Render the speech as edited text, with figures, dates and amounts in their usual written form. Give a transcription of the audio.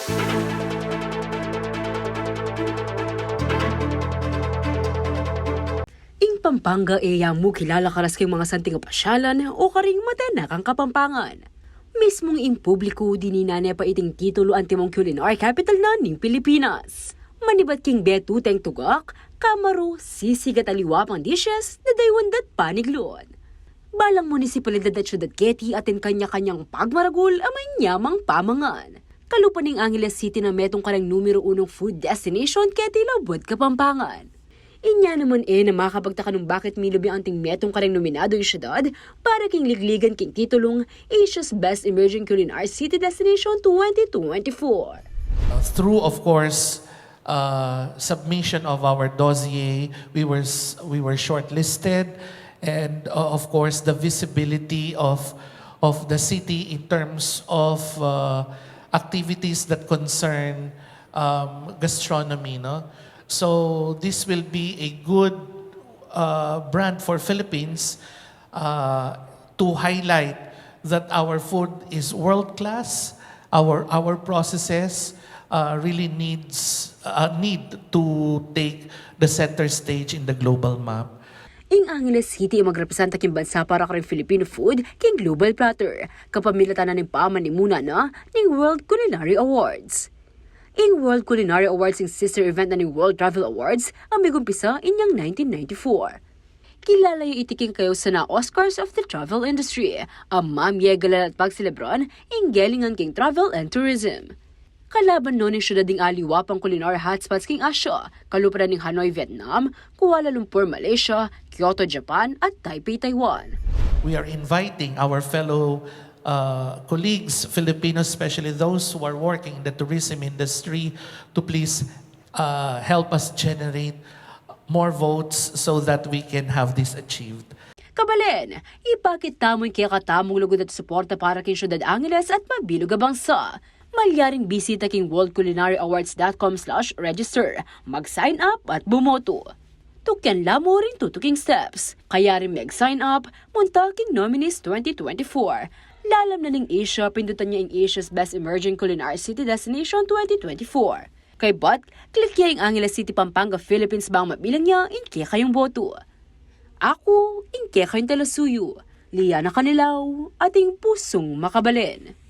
Ing Pampanga mo kilala karas kayong mga santing pasyalan o karing matanak ang Kapampangan. Mismong ing publiko dininane pa iting titulo antimong culinary capital na ning Pilipinas. Manibat king betuteng tugak, kamaro, sisig at aliwapang dishes na daywandat paniglon. Balang munisipalidad at syudad Keti atin kanya-kanyang pagmaragul amay nyamang pamangan. Kalupan ng Angeles City na metong karang numero 1 food destination Keti Labud, Kapampangan. Inya naman na makapagtaka nung bakit milubi ang ting metong karang nominado yung syudad para king ligligan king titulong Asia's Best Emerging Culinary City Destination 2024. Through, of course, submission of our dossier, we were shortlisted, and of course, the visibility of the city in terms of activities that concern gastronomy, no? So this will be a good brand for Philippines to highlight that our food is world class. Our processes really need to take the center stage in the global map. Ing Angeles City ang magrepresenta king bansa para karing Filipino food king Global Platter, kapamilatan na ng pamanimuna na ng World Culinary Awards. Ing World Culinary Awards ing sister event na ng World Travel Awards ang migumpisa inyang 1994. Kilala yung itiking kayo sa na Oscars of the Travel Industry, ang mamyegalan at pagselebron ing galingan king travel and tourism. Kalaban noon ng syudad ng aliwapang culinary hotspots king Asia, kaluparan ng Hanoi, Vietnam, Kuala Lumpur, Malaysia, Kyoto, Japan, at Taipei, Taiwan. We are inviting our fellow colleagues, Filipinos, especially those who are working in the tourism industry, to please help us generate more votes so that we can have this achieved. Kabalen, ipakit tamoy kaya katamong lugod at suporta para king syudad Angeles at mabilog ang bangsa. Malyaring bisita king worldculinaryawards.com/register, mag-sign up at bumoto. Tukyan lamo rin tutuking steps, kaya rin mag-sign up, munta king nominees 2024. Lalam na ng Asia, pindutan niya ang Asia's Best Emerging Culinary City Destination 2024. Kay Bot, click niya ang Angeles City, Pampanga, Philippines bang mabilang niya, inke kayong boto. Ako, inke kayong talasuyo. Liana Kanilaw, ating pusong makabalen.